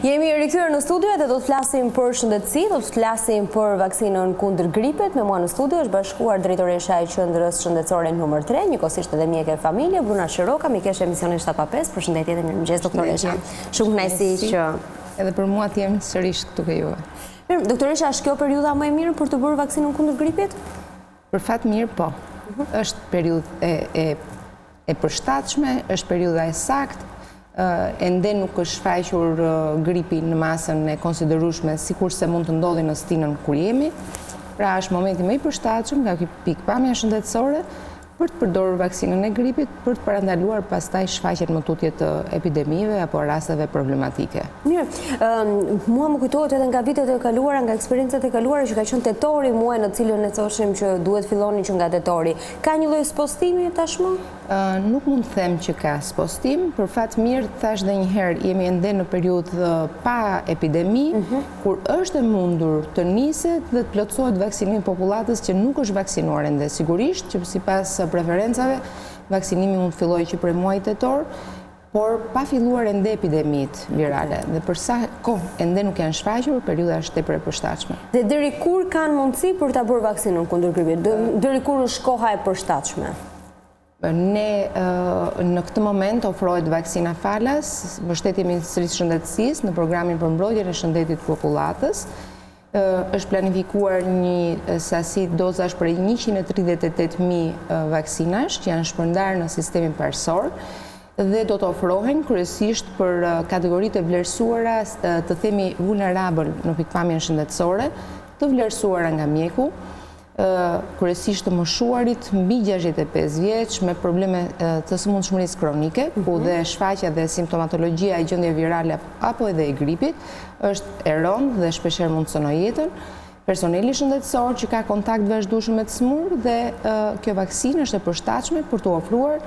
Jemi rikthyer në studio dhe do të flasim për shëndetësi, do të flasim për vaksinën kundër gripit. Me mua në studio është bashkuar drejtoresha e qendrës shëndetësore numër 3, njëkohësisht edhe mjek e familje, Bruna Shiroka, mikesh e emisionin 7/5. Përshëndetje dhe mirëmëngjes doktoresha. Shumë kënaqësi që edhe për mua të jem sërish këtu ke juve. Mirë, doktoresha, është kjo periudha më e mirë për të bërë vaksinën kundër gripit? Për fat mirë, po. Është periudhë e përshtatshme, është periudha e saktë. Ende nuk është shfaqur gripi në masën e konsiderueshme sikur se mund të ndodhi në stinën kur jemi. Pra është momenti më i përshtatshëm nga ky pikpamja shëndetësore për të përdorur vaksinën e gripit për të parandaluar pastaj shfaqjen më tutje të epidemive apo rasteve problematike. Mirë, mua më kujtohet edhe nga vitet e kaluara, nga eksperiencat e kaluara që ka qenë tetori, muaj në cilën ne thoshim që duhet filloni që nga tetori. Ka një lloj spostimi tashmë? Nuk mund të them që ka spostim, për fat mirë thash edhe një herë, jemi ende në periudhë pa epidemi, kur është e mundur të niset dhe të plotësohet vaksinimi i popullatës që nuk është vaksinuar ende. Sigurisht që sipas preferencave, vaksinimi mund të fillojë që prej muajit tetor, por pa filluar ende epidemitë virale. Dhe për sa kohë ende nuk janë shfaqur, periudha është tepër e përshtatshme. Dhe deri kur kanë mundësi për ta bërë vaksinën kundër gripit? Deri kur është koha e përshtatshme? Ne në këtë moment ofrohet vaksina falas, mbështetje e Ministrisë Shëndetësisë në programin për mbrojtjen e shëndetit të popullatës. Është planifikuar një sasi dozash për 138.000 vaksinash që janë shpërndarë në sistemin parsor dhe do të ofrohen kryesisht për kategoritë e vlerësuara, të themi vulnerable në pikpamjen shëndetësore, të vlerësuara nga mjeku, kryesisht të moshuarit mbi 65 vjeç me probleme të sëmundshmërisë kronike, ku dhe shfaqja dhe simptomatologjia e gjendje virale apo edhe e gripit është e rëndë dhe shpeshherë mund të sonojë jetën. Personeli shëndetësor që ka kontakt vazhdueshëm me të smur dhe kjo vaksinë është e përshtatshme për të ofruar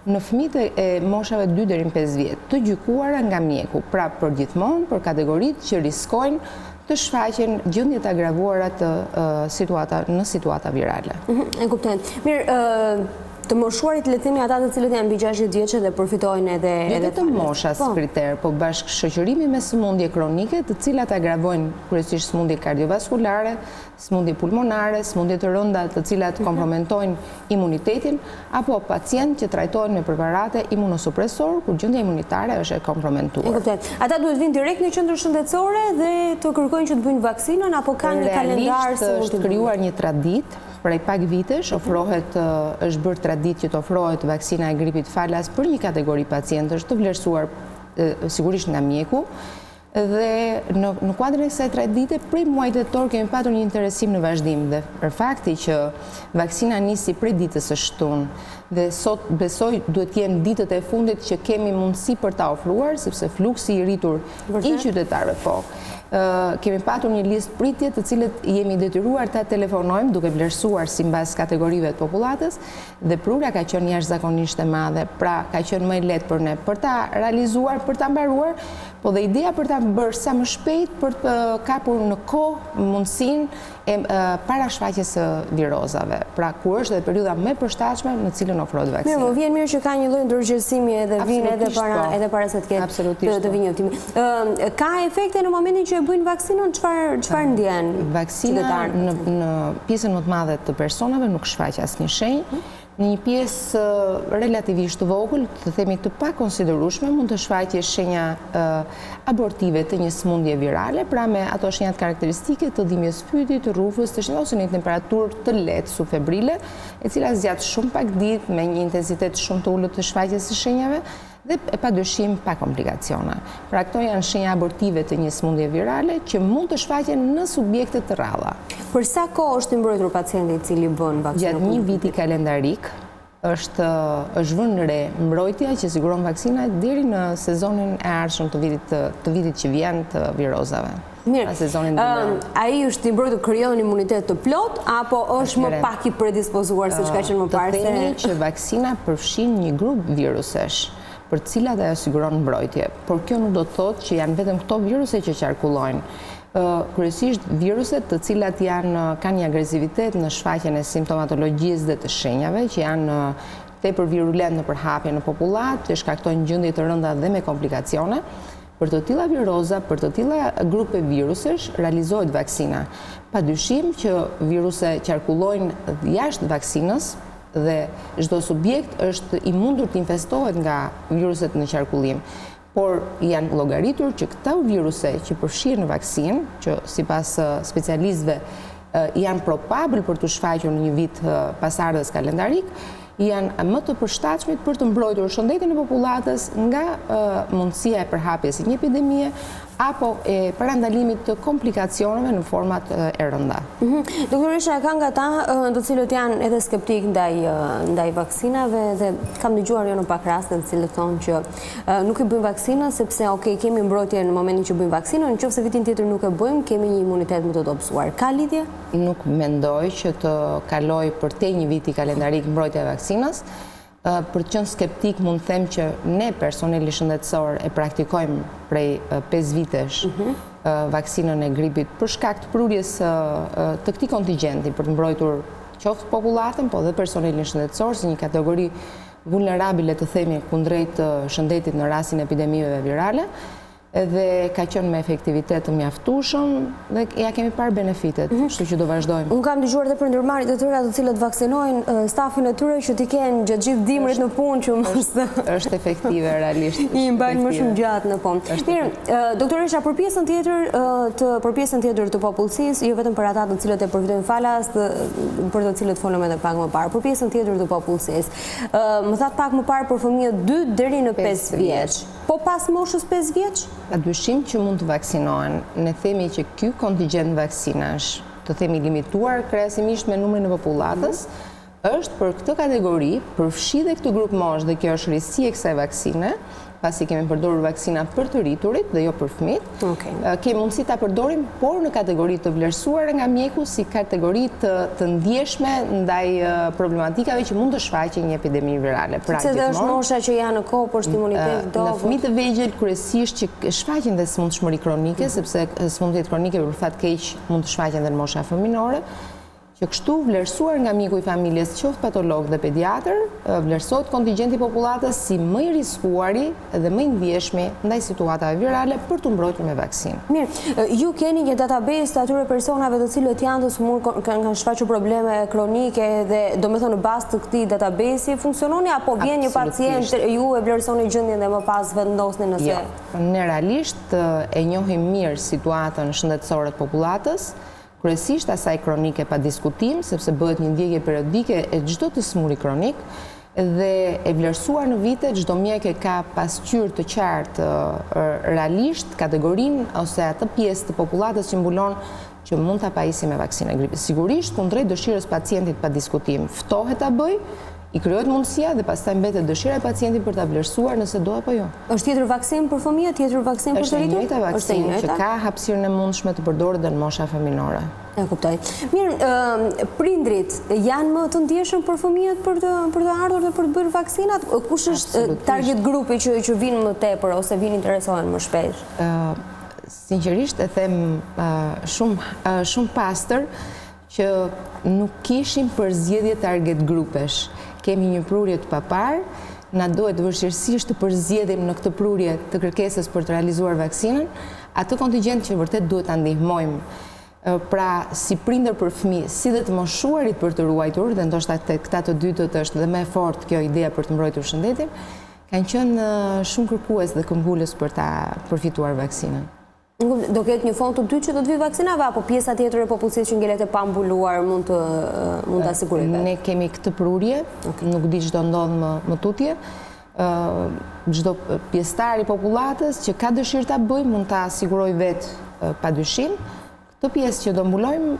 në fëmijët e moshave 2 deri në 5 vjet, të gjykuara nga mjeku, pra për gjithmonë për kategoritë që riskojnë të shfaqen gjendjet agravuara në situata virale. E kuptoj. Mirë, të moshuarit le të themi ata të cilët janë mbi 60 vjeçë dhe përfitojnë edhe të moshas kriter, po bashkëshoqërimi me sëmundje kronike, të cilat agravojnë kryesisht sëmundje kardiovaskulare, sëmundje pulmonare, sëmundje të rënda të cilat kompromentojnë imunitetin, apo pacient që trajtohen me preparate imunosupresor, kur gjendja imunitare është e kompromentuar. Ata duhet vinë direkt në qendrën shëndetësore dhe të kërkojnë që të bëjnë vaksinën apo kanë një kalendar se është krijuar një traditë. Prej pak vitesh është bërë traditë që të ofrohet vaksina e gripit falas për një kategori pacientësh të vlerësuar sigurisht nga mjeku. Dhe në kuadrin e kësaj tradite, prej muajit tetor kemi patur një interesim në vazhdim dhe për fakti që vaksina nisi prej ditës së shtunë dhe sot besoj duhet të jenë ditët e fundit që kemi mundësi për ta ofruar, sepse fluksi i rritur i qytetarëve po. Kemi patur një listë pritje të cilët jemi detyruar ta telefonojmë duke vlerësuar sipas kategorive të popullatës dhe prura ka qenë jashtëzakonisht e madhe, pra ka qenë më e lehtë për ne për ta realizuar, për ta mbaruar, po dhe ideja për ta bërë sa më shpejt për të kapur në kohë mundësinë e parashfaqjes së virozave. Pra kur është edhe periudha më e përshtatshme në cilën ofrohet vaksina. Mirë, vjen mirë që ka një lloj ndërgjegjësimi edhe vinë edhe para se të ketë të vinë optimi. Ka efekte në momentin që e bëjnë vaksinën, çfarë ndjen? Vaksina në pjesën më të madhe të personave nuk shfaq asnjë shenjë. Në një pjesë relativisht të vogël, të themi të pakonsiderueshme, mund të shfaqë shenja abortive të një sëmundje virale, pra me ato shenjat karakteristike të dhimbjes fytyrë, të rrufës, të shenjat ose një temperaturë të lehtë subfebrile, e cila zgjat shumë pak ditë me një intensitet shumë të ulët të shfaqjes së shenjave dhe padyshim pa komplikacione. Pra këto janë shenja abortive të një sëmundje virale që mund të shfaqen në subjekte të rralla. Për sa kohë është i mbrojtur pacienti i cili bën vaksinën? Gjatë një viti kalendarik është vënë re mbrojtja që siguron vaksina deri në sezonin e ardhshëm të vitit që vjen të virozave. Mirë, ai është i mbrojtur, krijon imunitet të plot apo është më pak i predispozuar siç ka qenë më parë? Të themi që vaksina përfshin një grup virusesh për të cilat ajo siguron mbrojtje, por kjo nuk do të thotë që janë vetëm këto viruse që qarkullojnë. Kryesisht viruset të cilat kanë një agresivitet në shfaqjen e simptomatologjisë dhe të shenjave, që janë tepër virulent në përhapje në popullat, që shkaktojnë gjendje të rënda dhe me komplikacione. për të tilla viroza, për të tilla grupe virusesh, realizohet vaksina. Padyshim që viruse qarkullojnë jashtë vaksinës dhe çdo subjekt është i mundur të infestohet nga viruset në qarkullim. Por janë llogaritur që këta viruse që përfshihen në vaksinë, që sipas specialistëve janë probabël për të shfaqur në një vit pasardhës kalendarik, janë më të përshtatshmit për të mbrojtur shëndetin e popullatës nga mundësia e përhapjes së një epidemie apo e parandalimit të komplikacioneve në format e rënda. Doktoresha, ka nga ta të cilët janë edhe skeptik ndaj vaksinave dhe kam dëgjuar jo në pak raste të cilët thonë që nuk i bëjmë vaksinën sepse kemi mbrojtje në momentin që bëjmë vaksinën, nëse vitin tjetër nuk e bëjmë, kemi një imunitet më të dobësuar. Ka lidhje? Nuk mendoj që të kaloj përtej një viti kalendarik mbrojtja e vaksinës. Për të qenë skeptik, mund të them që ne personeli shëndetësor e praktikojmë prej 5 vitesh vaksinën e gripit për shkak të prurjes të këtij kontingjenti për të mbrojtur qoftë popullatën, po dhe personelin shëndetësor si një kategori vulnerabile të themi kundrejt shëndetit në rastin e epidemive virale. Dhe ka qenë me efektivitet të mjaftueshëm dhe ja kemi parë benefitet, kështu që do vazhdojmë. Unë kam dëgjuar edhe për ndërmarrjet e tëra të cilët vaksinojnë stafin e tyre që t'i kenë gjatë gjithë dimrit në punë që mos është efektive realisht. I mbajnë më shumë gjatë në punë. Mirë, doktoresha, për pjesën tjetër të popullsisë, jo vetëm për ata të cilët e përfitojnë falas, për të cilët folëm edhe pak më parë, për pjesën tjetër të popullsisë. Më thatë pak më parë për fëmijët 2 deri në 5 vjeç. Po pas moshës 5 vjeç? Padyshim që mund të vaksinohen. Ne themi që ky kontingjent vaksinash, të themi limituar krahasimisht me numrin e popullatës, është për këtë kategori, përfshi dhe këtë grup moshë dhe kjo është risi e kësaj vaksine, pasi kemi përdorur vaksina për të rriturit dhe jo për fëmijët. Kemi mundësi ta përdorim, por në kategori të vlerësuara nga mjeku si kategori të ndjeshme ndaj problematikave që mund të shfaqejë një epidemi virale. Se dhe është mosha që janë në kohë për imunitet dobët. Në fëmijë të vegjël kryesisht që shfaqen dhe smundshmëri kronike, sepse smundjet kronike për fat keq mund të shfaqen dhe në mosha fëminore, që kështu vlerësuar nga mjeku i familjes, qoftë patolog dhe pediatër, vlerësohet kontingjenti popullatës si më i riskuari dhe më i ndjeshmi ndaj situatave virale për të mbrojtur me vaksinë. Mirë, ju keni një database të atyre personave të cilët janë të smur, kanë shfaqur probleme kronike dhe domethënë në bazë të këtij database funksiononi apo vjen një pacient ju e vlerësoni gjendjen dhe më pas vendosni nëse? Jo, ne realisht e njohim mirë situatën shëndetësore të popullatës. Kryesisht asaj kronike pa diskutim, sepse bëhet një ndjekje periodike e çdo të smuri kronik dhe e vlerësuar në vite, çdo mjek e ka pasqyrë të qartë realisht kategorinë ose atë pjesë të popullatës që mbulon që mund ta pajisë me vaksinë e gripit. Sigurisht kundrejt dëshirës pacientit pa diskutim, ftohet ta bëj, i krijohet mundësia dhe pastaj mbetet dëshira e pacientit për ta vlerësuar nëse do apo jo. Është tjetër vaksinë për fëmijët, tjetër vaksinë për të rritur? Është e njëjta vaksinë që ka hapësirën e mundshme të përdoret në mosha fëminore. E kuptoj. Mirë, prindrit janë më të ndjeshëm për fëmijët për të ardhur dhe për të bërë vaksinat? Kush është target grupi që vinë më tepër ose vinë interesohen më shpesh? Sinqerisht e them shumë pastër që nuk kishim përzgjedhje target grupesh. Kemi një prurje të papar, na duhet vështirësisht të përzgjedhim në këtë prurje të kërkesës për të realizuar vaksinën, atë kontingjent që vërtet duhet ta ndihmojmë. Pra, si prindër për fëmijë, si dhe të moshuarit për të ruajtur, dhe ndoshta këta të dytët është dhe më e fortë kjo ideja për të mbrojtur shëndetin, kanë qenë shumë kërkues dhe këmbgulës për ta përfituar vaksinën. Do ketë një fond të dytë që do të vi vaksinave, apo pjesa tjetër e popullsisë që ngelet e pambuluar mund të asigurohet? Ne kemi këtë prurje, nuk di çdo ndodh më tutje. Çdo pjesëtar i popullatës që ka dëshirë ta bëjë mund ta sigurojë vetë padyshim. Këtë pjesë që do mbulojmë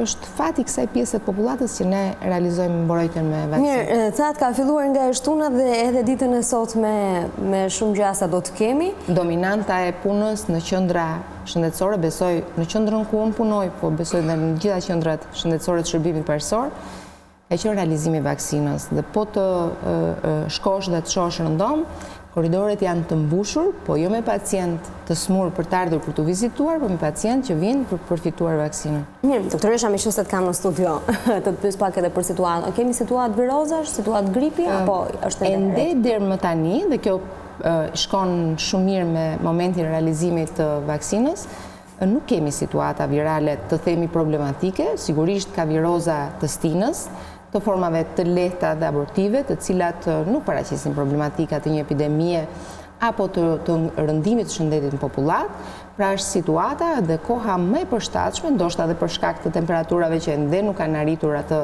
është fati kësaj pjesë të popullatës që ne realizojmë mbrojtjen me vaksinë. Mirë, thatë ka filluar nga e shtuna dhe edhe ditën e sot me shumë gjasa do të kemi. Dominanta e punës në qendra shëndetësore, besoj në qendrën ku unë punoj, po besoj dhe në gjitha qendrat shëndetësore të shërbimit parësor, ka qenë realizimi i vaksinës. Dhe po të shkosh dhe të shohësh rëndom, korridoret janë të mbushur, po jo me pacient të smur për të ardhur për të vizituar, por me pacient që vinë për të përfituar vaksinën. Mirë, doktoresha, me qëse të kam në studio, të të pyes pak edhe për situatë. Kemi situatë virozash, situatë gripi, apo është ende deri më tani, dhe kjo shkon shumë mirë me momentin e realizimit të vaksinës, nuk kemi situata virale të themi problematike, sigurisht ka viroza të stinës, të formave të lehta dhe abortive, të cilat nuk paraqisin problematika të një epidemie apo të rëndimit të shëndetit në popullat, pra është situata dhe koha më e përshtatshme, ndoshta edhe për shkak të temperaturave që ende nuk kanë arritur atë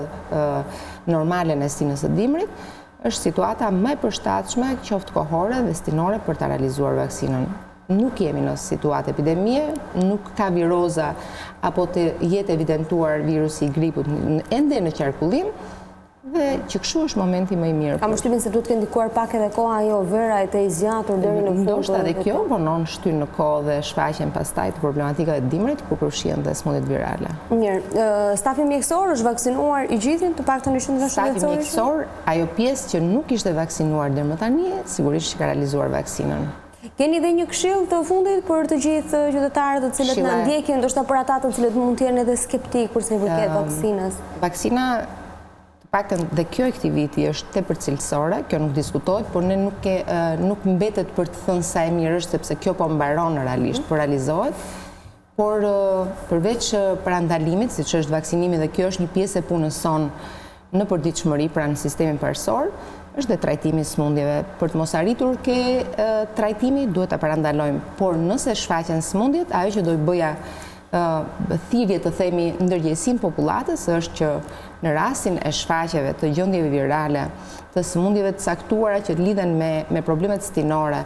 normale në stinës së dimrit, është situata më e përshtatshme qoftë kohore dhe stinore për të realizuar vaksinën. Nuk jemi në situatë epidemie, nuk ka viroza apo të jetë evidentuar virusi i griput ende në qarkullim, dhe që kështu është momenti më i mirë. Kam përshtypjen se duhet të ndikuar pak edhe koha ajo vera e të zgjatur deri në fund. Ndoshta edhe kjo vonon shtyn në kohë dhe shfaqjen pastaj të problematikave të dimrit ku përfshihen dhe smundjet virale. Mirë, stafi mjekësor është vaksinuar i gjithë, të paktën në qendrën shëndetësore? Stafi mjekësor, ajo pjesë që nuk ishte vaksinuar deri më tani, sigurisht që ka realizuar vaksinën. Keni dhe një këshill të fundit për të gjithë qytetarët të cilët na ndjekin, ndoshta për ata të cilët mund të jenë edhe skeptik për sa i përket vaksinës? Vaksina, të paktën dhe kjo aktiviti është tepër cilësore, kjo nuk diskutohet, por ne nuk mbetet për të thënë sa e mirë është, sepse kjo po mbaron realisht, po realizohet. Por përveç parandalimit, siç është vaksinimi dhe kjo është një pjesë e punës sonë në përditshmëri pranë sistemin parsorë, është dhe trajtimi smundjeve. Për të mos arritur ke trajtimi, duhet të parandalojmë. Por nëse shfaqen smundjet, ajo që do i bëja thirrje të themi ndërgjegjësim popullatës është që në rastin e shfaqjeve të gjendjeve virale, të smundjeve të caktuara që lidhen me problemet stinore,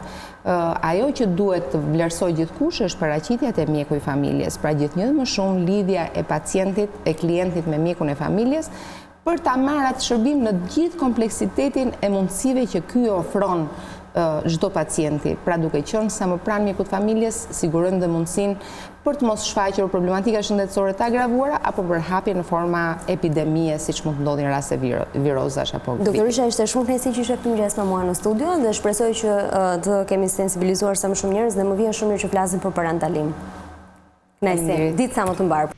ajo që duhet të vlerësoj gjithkush është paraqitja te mjeku i familjes. Pra gjithnjë më shumë lidhja e pacientit, e klientit me mjekun e familjes, për ta marrë atë shërbim në gjithë kompleksitetin e mundësive që ky ofron çdo pacienti. Pra duke qenë sa më pranë mjekut familjes, sigurojmë dhe mundësinë për të mos shfaqur problematika shëndetësore të agravuara apo për hapje në forma epidemie, siç mund të ndodhin raste virozash apo gripi. Doktorisha, ishte shumë kënaqësi që ishe këtu mëngjes me mua në studio dhe shpresoj që të kemi sensibilizuar sa më shumë njerëz dhe më vjen shumë mirë që flasim për parandalim. Kënaqësi. Ditë sa më të mbar.